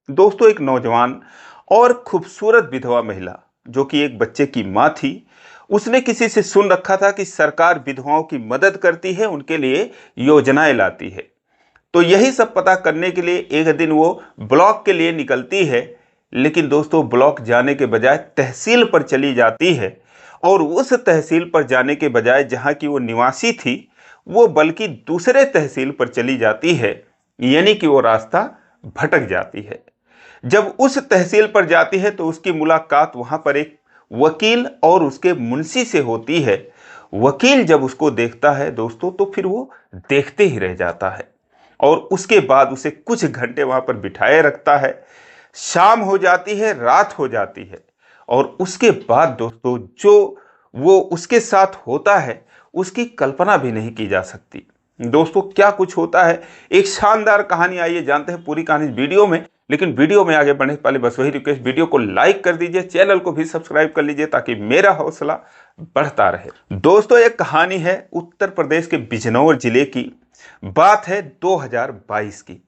दोस्तों, एक नौजवान और खूबसूरत विधवा महिला जो कि एक बच्चे की माँ थी, उसने किसी से सुन रखा था कि सरकार विधवाओं की मदद करती है, उनके लिए योजनाएं लाती है। तो यही सब पता करने के लिए एक दिन वो ब्लॉक के लिए निकलती है। लेकिन दोस्तों, ब्लॉक जाने के बजाय तहसील पर चली जाती है। और उस तहसील पर जाने के बजाय जहाँ की वो निवासी थी, वो बल्कि दूसरे तहसील पर चली जाती है। यानी कि वो रास्ता भटक जाती है। जब उस तहसील पर जाती है तो उसकी मुलाकात वहां पर एक वकील और उसके मुंशी से होती है। वकील जब उसको देखता है दोस्तों, तो फिर वो देखते ही रह जाता है और उसके बाद उसे कुछ घंटे वहां पर बिठाए रखता है। शाम हो जाती है, रात हो जाती है, और उसके बाद दोस्तों जो वो उसके साथ होता है, उसकी कल्पना भी नहीं की जा सकती। दोस्तों, क्या कुछ होता है, एक शानदार कहानी। आइए जानते हैं पूरी कहानी वीडियो में। लेकिन वीडियो में आगे बढ़ने से पहले बस वही रिक्वेस्ट, वीडियो को लाइक कर दीजिए, चैनल को भी सब्सक्राइब कर लीजिए ताकि मेरा हौसला बढ़ता रहे। दोस्तों, एक कहानी है उत्तर प्रदेश के बिजनौर जिले की। बात है 2022 की।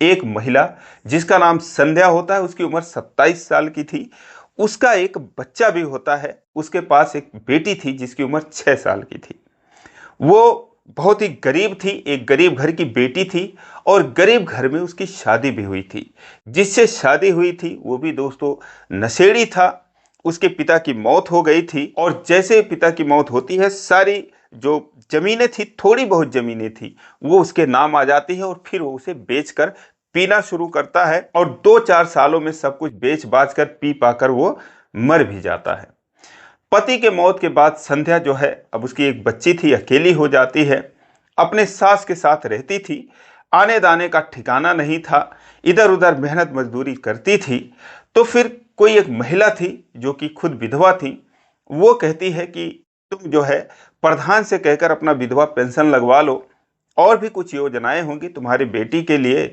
एक महिला जिसका नाम संध्या होता है, उसकी उम्र 27 साल की थी। उसका एक बच्चा भी होता है। उसके पास एक बेटी थी जिसकी उम्र 6 साल की थी। वो बहुत ही गरीब थी, एक गरीब घर की बेटी थी, और गरीब घर में उसकी शादी भी हुई थी। जिससे शादी हुई थी वो भी दोस्तों नशेड़ी था। उसके पिता की मौत हो गई थी, और जैसे पिता की मौत होती है, सारी जो जमीनें थी, थोड़ी बहुत जमीनें थी, वो उसके नाम आ जाती है, और फिर वो उसे बेचकर पीना शुरू करता है, और 2-4 सालों में सब कुछ बेच बाच कर पी पाकर वो मर भी जाता है। पति के मौत के बाद संध्या जो है, अब उसकी एक बच्ची थी, अकेली हो जाती है। अपने सास के साथ रहती थी। आने दाने का ठिकाना नहीं था, इधर उधर मेहनत मजदूरी करती थी। तो फिर कोई एक महिला थी जो कि खुद विधवा थी। वो कहती है कि तुम जो है प्रधान से कहकर अपना विधवा पेंशन लगवा लो, और भी कुछ योजनाएं होंगी तुम्हारी बेटी के लिए,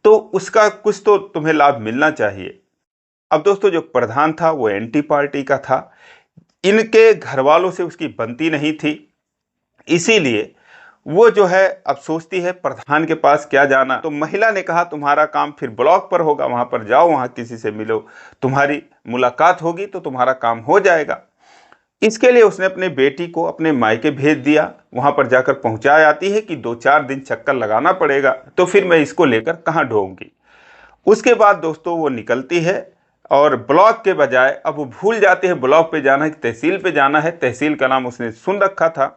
तो उसका कुछ तो तुम्हें लाभ मिलना चाहिए। अब दोस्तों, जो प्रधान था वो एंटी पार्टी का था। इनके घर वालों से उसकी बनती नहीं थी। इसीलिए वो जो है अब सोचती है प्रधान के पास क्या जाना। तो महिला ने कहा तुम्हारा काम फिर ब्लॉक पर होगा, वहां पर जाओ, वहां किसी से मिलो, तुम्हारी मुलाकात होगी तो तुम्हारा काम हो जाएगा। इसके लिए उसने अपने बेटी को अपने मायके भेज दिया। वहां पर जाकर पहुंचा आती है कि 2-4 दिन चक्कर लगाना पड़ेगा, तो फिर मैं इसको लेकर कहाँ ढोऊंगी। उसके बाद दोस्तों वो निकलती है, और ब्लॉक के बजाय अब वो भूल जाते हैं ब्लॉक पे जाना है, तहसील पे जाना है। तहसील का नाम उसने सुन रखा था।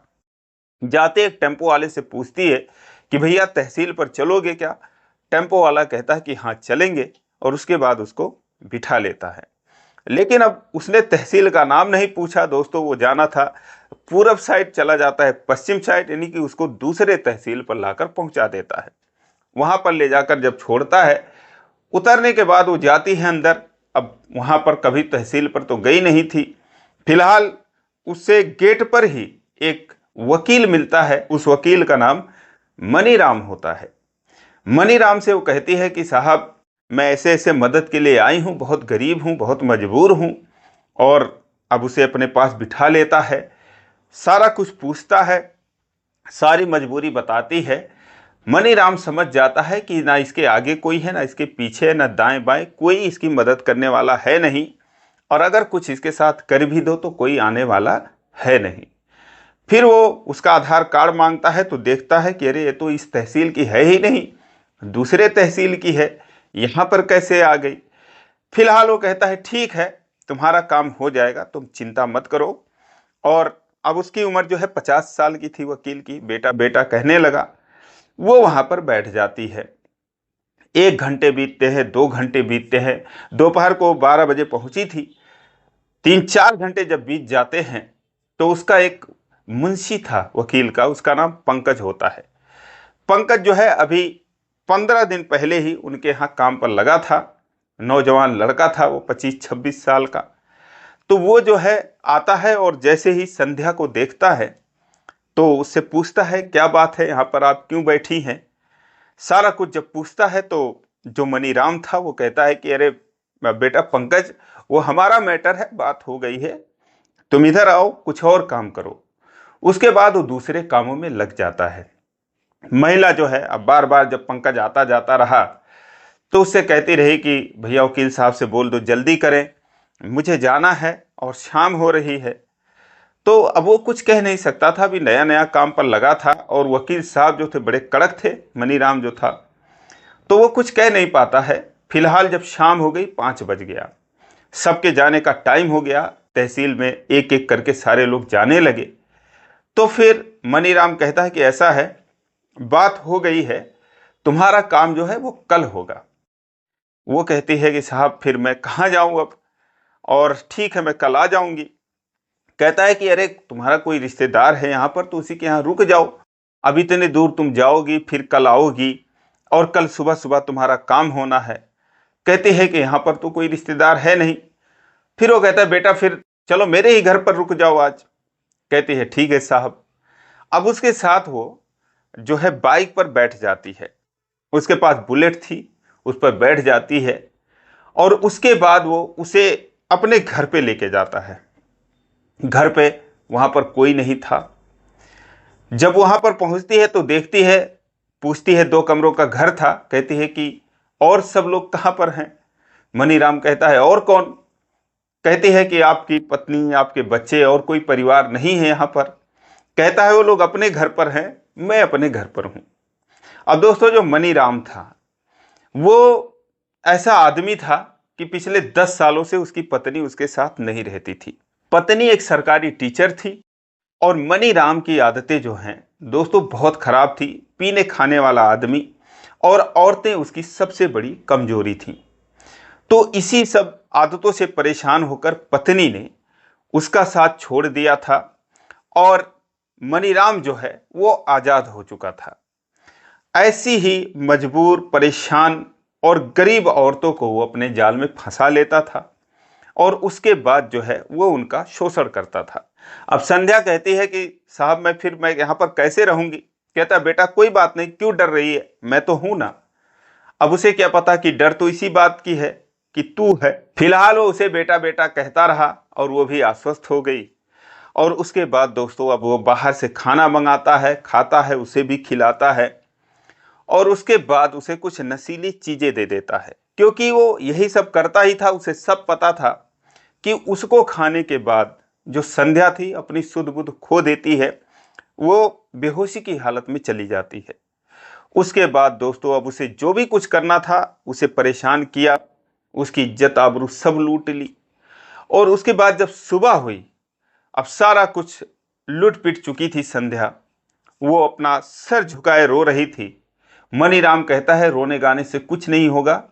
जाते एक टेम्पो वाले से पूछती है कि भैया तहसील पर चलोगे क्या। टेम्पो वाला कहता है कि हाँ चलेंगे, और उसके बाद उसको बिठा लेता है। लेकिन अब उसने तहसील का नाम नहीं पूछा दोस्तों, वो जाना था पूरब साइड, चला जाता है पश्चिम साइड, यानी कि उसको दूसरे तहसील पर लाकर पहुंचा देता है। वहां पर ले जाकर जब छोड़ता है, उतरने के बाद वो जाती है अंदर। अब वहां पर कभी तहसील पर तो गई नहीं थी। फिलहाल उससे गेट पर ही एक वकील मिलता है। उस वकील का नाम मनीराम होता है। मनीराम से वो कहती है कि साहब, मैं ऐसे ऐसे मदद के लिए आई हूँ, बहुत गरीब हूँ, बहुत मजबूर हूँ। और अब उसे अपने पास बिठा लेता है, सारा कुछ पूछता है, सारी मजबूरी बताती है। मनीराम समझ जाता है कि ना इसके आगे कोई है, ना इसके पीछे, ना दाएं बाएं कोई इसकी मदद करने वाला है नहीं। और अगर कुछ इसके साथ कर भी दो तो कोई आने वाला है नहीं। फिर वो उसका आधार कार्ड मांगता है, तो देखता है कि अरे ये तो इस तहसील की है ही नहीं, दूसरे तहसील की है, यहाँ पर कैसे आ गई। फिलहाल वो कहता है ठीक है, तुम्हारा काम हो जाएगा, तुम चिंता मत करो। और अब उसकी उम्र जो है 50 साल की थी, वकील की। बेटा बेटा कहने लगा। वो वहां पर बैठ जाती है। 1 घंटे बीतते हैं, 2 घंटे बीतते हैं। दोपहर को 12 बजे पहुंची थी। 3-4 घंटे जब बीत जाते हैं, तो उसका एक मुंशी था वकील का, उसका नाम पंकज होता है। पंकज जो है अभी 15 दिन पहले ही उनके यहाँ काम पर लगा था। नौजवान लड़का था वो, 25-26 साल का। तो वो जो है आता है, और जैसे ही संध्या को देखता है तो उससे पूछता है क्या बात है, यहाँ पर आप क्यों बैठी हैं। सारा कुछ जब पूछता है तो जो मनीराम था वो कहता है कि अरे बेटा पंकज, वो हमारा मैटर है, बात हो गई है, तुम इधर आओ, कुछ और काम करो। उसके बाद वो दूसरे कामों में लग जाता है। महिला जो है अब बार बार जब पंकज आता जाता रहा, तो उससे कहती रही कि भैया वकील साहब से बोल दो जल्दी करें, मुझे जाना है और शाम हो रही है। तो अब वो कुछ कह नहीं सकता था, अभी नया नया काम पर लगा था और वकील साहब जो थे बड़े कड़क थे, मनीराम जो था, तो वो कुछ कह नहीं पाता है। फिलहाल जब शाम हो गई, 5 बज गया, सबके जाने का टाइम हो गया, तहसील में एक एक करके सारे लोग जाने लगे। तो फिर मनीराम कहता है कि ऐसा है, बात हो गई है, तुम्हारा काम जो है वो कल होगा। वो कहती है कि साहब फिर मैं कहाँ जाऊँ अब, और ठीक है मैं कल आ जाऊंगी। कहता है कि अरे तुम्हारा कोई रिश्तेदार है यहाँ पर, तो उसी के यहाँ रुक जाओ, अब इतने दूर तुम जाओगी फिर कल आओगी, और कल सुबह सुबह तुम्हारा काम होना है। कहती है कि यहाँ पर तो कोई रिश्तेदार है नहीं। फिर वो कहता है बेटा फिर चलो मेरे ही घर पर रुक जाओ आज। कहती है ठीक है साहब। अब उसके साथ वो जो है बाइक पर बैठ जाती है, उसके पास बुलेट थी, उस पर बैठ जाती है, और उसके बाद वो उसे अपने घर पे लेके जाता है। घर पे वहां पर कोई नहीं था। जब वहां पर पहुंचती है तो देखती है, पूछती है, 2 कमरों का घर था। कहती है कि और सब लोग कहाँ पर हैं? मनीराम कहता है और कौन? कहती है कि आपकी पत्नी, आपके बच्चे, और कोई परिवार नहीं है यहाँ पर। कहता है वो लोग अपने घर पर हैं, मैं अपने घर पर हूँ। अब दोस्तों जो मनीराम था वो ऐसा आदमी था कि पिछले 10 सालों से उसकी पत्नी उसके साथ नहीं रहती थी। पत्नी एक सरकारी टीचर थी, और मनीराम की आदतें जो हैं दोस्तों बहुत खराब थी, पीने खाने वाला आदमी, और औरतें उसकी सबसे बड़ी कमजोरी थीं। तो इसी सब आदतों से परेशान होकर पत्नी ने उसका साथ छोड़ दिया था, और मनीराम जो है वो आजाद हो चुका था। ऐसी ही मजबूर, परेशान और गरीब औरतों को वो अपने जाल में फंसा लेता था, और उसके बाद जो है वो उनका शोषण करता था। अब संध्या कहती है कि साहब मैं यहाँ पर कैसे रहूंगी? कहता बेटा कोई बात नहीं, क्यों डर रही है, मैं तो हूं ना। अब उसे क्या पता कि डर तो इसी बात की है कि तू है। फिलहाल वो उसे बेटा बेटा कहता रहा, और वो भी आश्वस्त हो गई। और उसके बाद दोस्तों अब वो बाहर से खाना मंगाता है, खाता है, उसे भी खिलाता है, और उसके बाद उसे कुछ नशीली चीजें दे देता है, क्योंकि वो यही सब करता ही था। उसे सब पता था कि उसको खाने के बाद जो संध्या थी अपनी सुध बुध खो देती है, वो बेहोशी की हालत में चली जाती है। उसके बाद दोस्तों अब उसे जो भी कुछ करना था उसे परेशान किया, उसकी इज्जत आबरू सब लूट ली। और उसके बाद जब सुबह हुई, अब सारा कुछ लूट पिट चुकी थी संध्या, वो अपना सर झुकाए रो रही थी। मनीराम कहता है रोने गाने से कुछ नहीं होगा,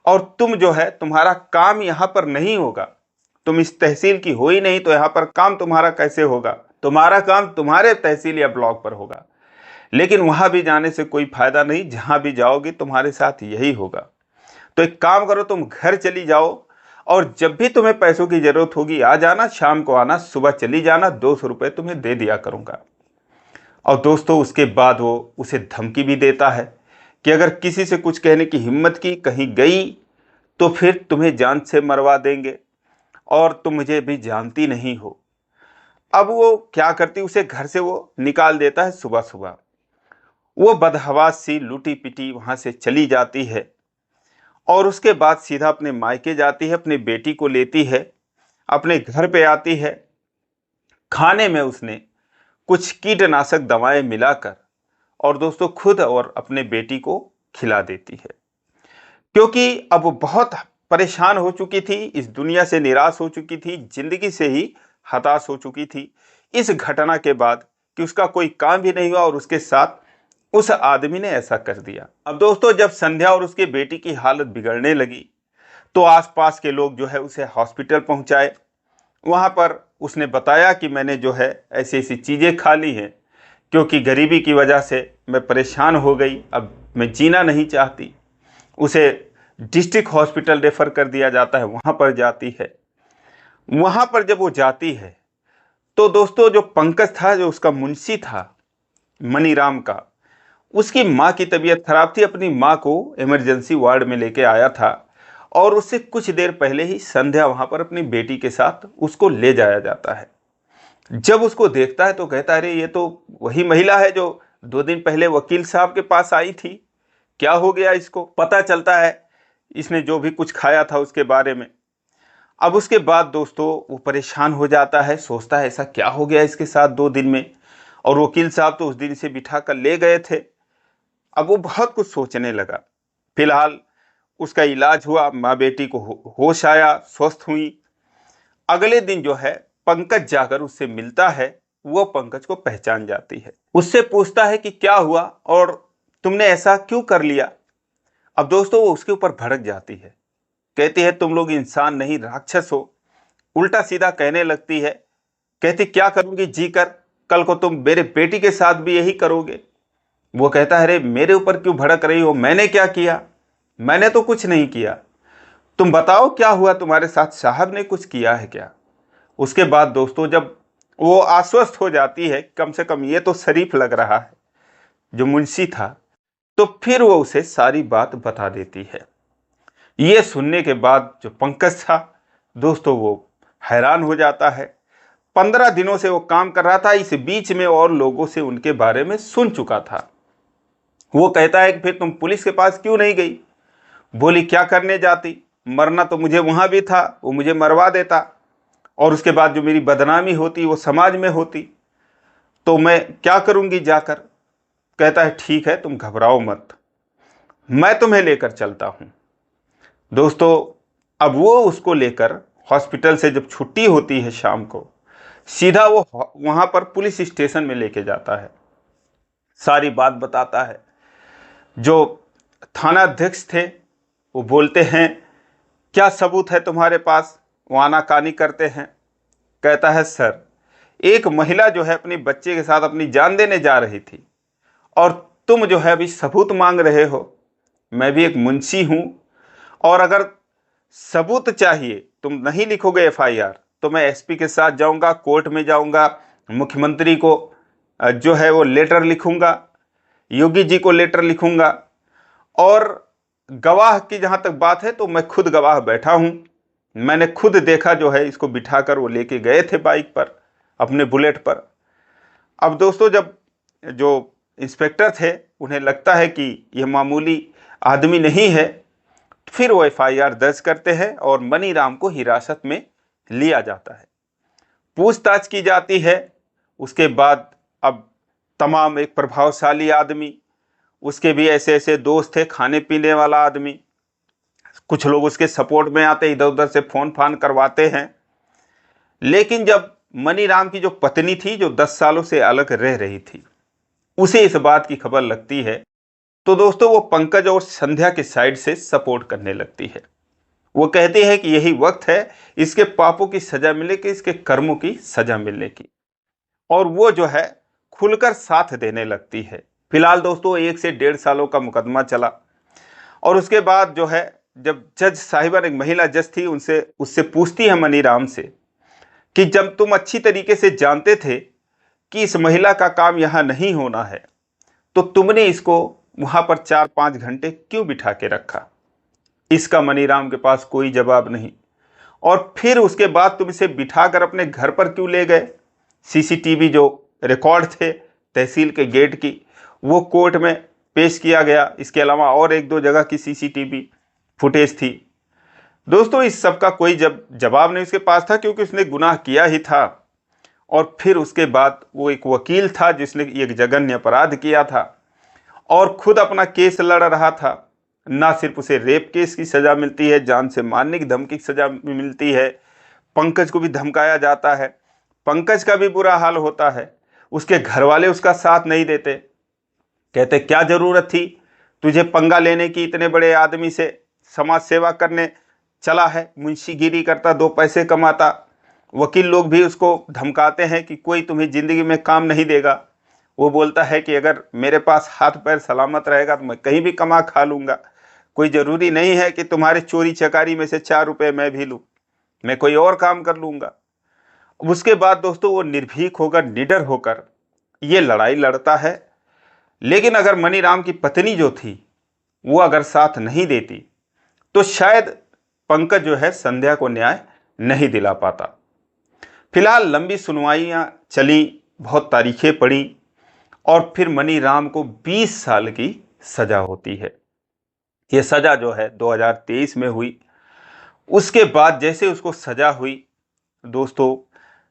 और तुम जो है तुम्हारा काम यहाँ पर नहीं होगा, तुम इस तहसील की हो ही नहीं, तो यहाँ पर काम तुम्हारा कैसे होगा? तुम्हारा काम तुम्हारे तहसील या ब्लॉक पर होगा, लेकिन वहां भी जाने से कोई फायदा नहीं, जहां भी जाओगे तुम्हारे साथ यही होगा। तो एक काम करो, तुम घर चली जाओ, और जब भी तुम्हें पैसों की जरूरत होगी आ जाना, शाम को आना, सुबह चली जाना, 200 रुपये तुम्हें दे दिया करूंगा। और दोस्तों उसके बाद वो उसे धमकी भी देता है कि अगर किसी से कुछ कहने की हिम्मत की, कहीं गई, तो फिर तुम्हें जान से मरवा देंगे, और तुम मुझे भी जानती नहीं हो। अब वो क्या करती, उसे घर से वो निकाल देता है सुबह सुबह। वो बदहवास सी लूटी पिटी वहां से चली जाती है, और उसके बाद सीधा अपने मायके जाती है, अपनी बेटी को लेती है, अपने घर पे आती है। खाने में उसने कुछ कीटनाशक दवाएं मिलाकर और दोस्तों खुद और अपने बेटी को खिला देती है, क्योंकि अब वो बहुत परेशान हो चुकी थी, इस दुनिया से निराश हो चुकी थी, जिंदगी से ही हताश हो चुकी थी इस घटना के बाद कि उसका कोई काम भी नहीं हुआ, और उसके साथ उस आदमी ने ऐसा कर दिया। अब दोस्तों जब संध्या और उसके बेटी की हालत बिगड़ने लगी, तो आसपास के लोग जो है उसे हॉस्पिटल पहुंचाए। वहां पर उसने बताया कि मैंने जो है ऐसी ऐसी चीज़ें खा ली हैं, क्योंकि गरीबी की वजह से मैं परेशान हो गई, अब मैं जीना नहीं चाहती। उसे डिस्ट्रिक्ट हॉस्पिटल रेफर कर दिया जाता है, वहाँ पर जाती है। वहाँ पर जब वो जाती है तो दोस्तों जो पंकज था, जो उसका मुंशी था मनीराम का, उसकी माँ की तबीयत खराब थी, अपनी माँ को इमरजेंसी वार्ड में लेके आया था, और उससे कुछ देर पहले ही संध्या वहाँ पर अपनी बेटी के साथ उसको ले जाया जाता है। जब उसको देखता है तो कहता है अरे ये तो वही महिला है जो 2 दिन पहले वकील साहब के पास आई थी, क्या हो गया इसको? पता चलता है इसने जो भी कुछ खाया था उसके बारे में। अब उसके बाद दोस्तों वो परेशान हो जाता है, सोचता है ऐसा क्या हो गया इसके साथ 2 दिन में। और वकील साहब तो उस दिन से बिठा कर ले गए थे। अब वो बहुत कुछ सोचने लगा। फिलहाल उसका इलाज हुआ, माँ बेटी को होश आया, स्वस्थ हुई। अगले दिन जो है पंकज जाकर उससे मिलता है। वो पंकज को पहचान जाती है, उससे पूछता है कि क्या हुआ और तुमने ऐसा क्यों कर लिया। अब दोस्तों वो उसके ऊपर भड़क जाती है, कहती है तुम लोग इंसान नहीं राक्षस हो। उल्टा सीधा कहने लगती है, कहती क्या करूंगी जी कर, कल को तुम मेरे बेटी के साथ भी यही करोगे। वो कहता है अरे मेरे ऊपर क्यों भड़क रही हो, मैंने क्या किया, मैंने तो कुछ नहीं किया, तुम बताओ क्या हुआ तुम्हारे साथ, साहब ने कुछ किया है क्या। उसके बाद दोस्तों जब वो आश्वस्त हो जाती है, कम से कम ये तो शरीफ लग रहा है जो मुंशी था, तो फिर वो उसे सारी बात बता देती है। ये सुनने के बाद जो पंकज था दोस्तों वो हैरान हो जाता है। 15 दिनों से वो काम कर रहा था, इस बीच में और लोगों से उनके बारे में सुन चुका था। वो कहता है कि फिर तुम पुलिस के पास क्यों नहीं गई। बोली क्या करने जाती, मरना तो मुझे वहां भी था, वो मुझे मरवा देता और उसके बाद जो मेरी बदनामी होती वो समाज में होती, तो मैं क्या करूंगी जाकर। कहता है ठीक है तुम घबराओ मत, मैं तुम्हें लेकर चलता हूं। दोस्तों अब वो उसको लेकर हॉस्पिटल से जब छुट्टी होती है शाम को, सीधा वो वहां पर पुलिस स्टेशन में लेके जाता है, सारी बात बताता है। जो थाना अध्यक्ष थे वो बोलते हैं क्या सबूत है तुम्हारे पास, वो आनाकानी करते हैं। कहता है सर एक महिला जो है अपने बच्चे के साथ अपनी जान देने जा रही थी और तुम जो है अभी सबूत मांग रहे हो। मैं भी एक मुंशी हूं और अगर सबूत चाहिए, तुम नहीं लिखोगे एफआईआर, तो मैं एसपी के साथ जाऊंगा, कोर्ट में जाऊंगा, मुख्यमंत्री को जो है वो लेटर लिखूंगा, योगी जी को लेटर लिखूंगा। और गवाह की जहां तक बात है तो मैं खुद गवाह बैठा हूं, मैंने खुद देखा जो है इसको बिठाकर वो लेके गए थे बाइक पर, अपने बुलेट पर। अब दोस्तों जब जो इंस्पेक्टर थे उन्हें लगता है कि यह मामूली आदमी नहीं है, फिर वो एफआईआर दर्ज करते हैं और मनीराम को हिरासत में लिया जाता है, पूछताछ की जाती है। उसके बाद अब तमाम एक प्रभावशाली आदमी, उसके भी ऐसे ऐसे दोस्त थे, खाने पीने वाला आदमी, कुछ लोग उसके सपोर्ट में आते, इधर उधर से फोन फान करवाते हैं। लेकिन जब मनीराम की जो पत्नी थी जो 10 सालों से अलग रह रही थी, उसे इस बात की खबर लगती है, तो दोस्तों वो पंकज और संध्या के साइड से सपोर्ट करने लगती है। वो कहती है कि यही वक्त है इसके पापों की सजा मिलने की, इसके कर्मों की सजा मिलने की, और वो जो है खुलकर साथ देने लगती है। फिलहाल दोस्तों 1 से 1.5 सालों का मुकदमा चला और उसके बाद जो है जब जज साहिबा एक महिला जज थी, उनसे उससे पूछती है मनीराम से कि जब तुम अच्छी तरीके से जानते थे कि इस महिला का काम यहाँ नहीं होना है, तो तुमने इसको वहां पर 4-5 घंटे क्यों बिठा के रखा। इसका मनीराम के पास कोई जवाब नहीं। और फिर उसके बाद तुम इसे बिठाकर अपने घर पर क्यों ले गए। सीसीटीवी जो रिकॉर्ड थे तहसील के गेट की, वो कोर्ट में पेश किया गया। इसके अलावा और 1-2 जगह की सीसीटीवी फुटेज थी। दोस्तों इस सब का कोई जवाब नहीं उसके पास था, क्योंकि उसने गुनाह किया ही था। और फिर उसके बाद वो एक वकील था जिसने एक जघन्य अपराध किया था और खुद अपना केस लड़ रहा था। ना सिर्फ उसे रेप केस की सजा मिलती है, जान से मारने की धमकी की सजा मिलती है, पंकज को भी धमकाया जाता है, पंकज का भी बुरा हाल होता है, उसके घर वाले उसका साथ नहीं देते, कहते क्या जरूरत थी तुझे पंगा लेने की, इतने बड़े आदमी से समाज सेवा करने चला है, मुंशीगिरी करता, 2 पैसे कमाता। वकील लोग भी उसको धमकाते हैं कि कोई तुम्हें जिंदगी में काम नहीं देगा। वो बोलता है कि अगर मेरे पास हाथ पैर सलामत रहेगा तो मैं कहीं भी कमा खा लूँगा, कोई ज़रूरी नहीं है कि तुम्हारे चोरी चकारी में से 4 रुपये मैं भी लूँ, मैं कोई और काम कर लूँगा। उसके बाद दोस्तों वो निर्भीक होकर, निडर होकर ये लड़ाई लड़ता है। लेकिन अगर मनीराम की पत्नी जो थी वो अगर साथ नहीं देती तो शायद पंकज जो है संध्या को न्याय नहीं दिला पाता। फिलहाल लंबी सुनवाइयाँ चली, बहुत तारीखें पड़ी और फिर मनीराम को 20 साल की सजा होती है। ये सज़ा जो है 2023 में हुई। उसके बाद जैसे उसको सज़ा हुई दोस्तों,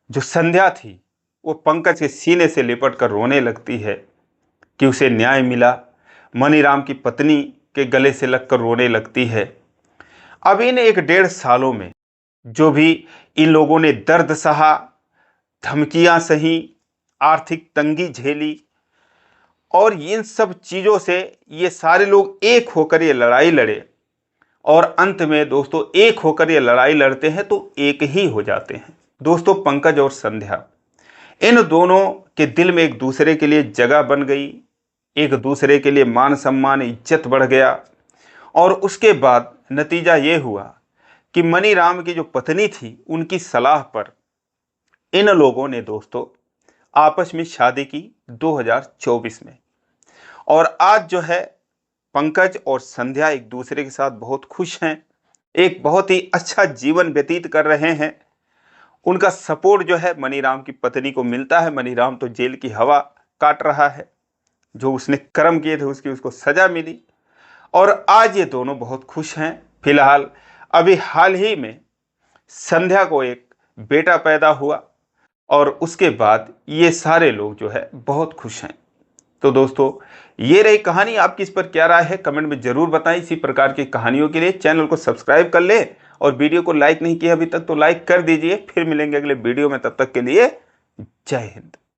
जो संध्या थी वो पंकज के सीने से लिपट कर रोने लगती है कि उसे न्याय मिला। मनीराम की पत्नी के गले से लगकर रोने लगती है। अब इन 1-1.5 सालों में जो भी इन लोगों ने दर्द सहा, धमकियां सही, आर्थिक तंगी झेली, और इन सब चीज़ों से ये सारे लोग एक होकर ये लड़ाई लड़े, और अंत में दोस्तों एक होकर ये लड़ाई लड़ते हैं तो एक ही हो जाते हैं। दोस्तों पंकज और संध्या, इन दोनों के दिल में एक दूसरे के लिए जगह बन गई, एक दूसरे के लिए मान सम्मान इज्जत बढ़ गया। और उसके बाद नतीजा ये हुआ कि मनीराम की जो पत्नी थी उनकी सलाह पर इन लोगों ने दोस्तों आपस में शादी की 2024 में। और आज जो है पंकज और संध्या एक दूसरे के साथ बहुत खुश हैं, एक बहुत ही अच्छा जीवन व्यतीत कर रहे हैं। उनका सपोर्ट जो है मनीराम की पत्नी को मिलता है। मनीराम तो जेल की हवा काट रहा है, जो उसने कर्म किए थे उसकी उसको सजा मिली, और आज ये दोनों बहुत खुश हैं। फिलहाल अभी हाल ही में संध्या को एक बेटा पैदा हुआ, और उसके बाद ये सारे लोग जो है बहुत खुश हैं। तो दोस्तों ये रही कहानी। आपकी इस पर क्या राय है कमेंट में जरूर बताएं। इसी प्रकार की कहानियों के लिए चैनल को सब्सक्राइब कर ले, और वीडियो को लाइक नहीं किया अभी तक तो लाइक कर दीजिए। फिर मिलेंगे अगले वीडियो में, तब तक के लिए जय हिंद।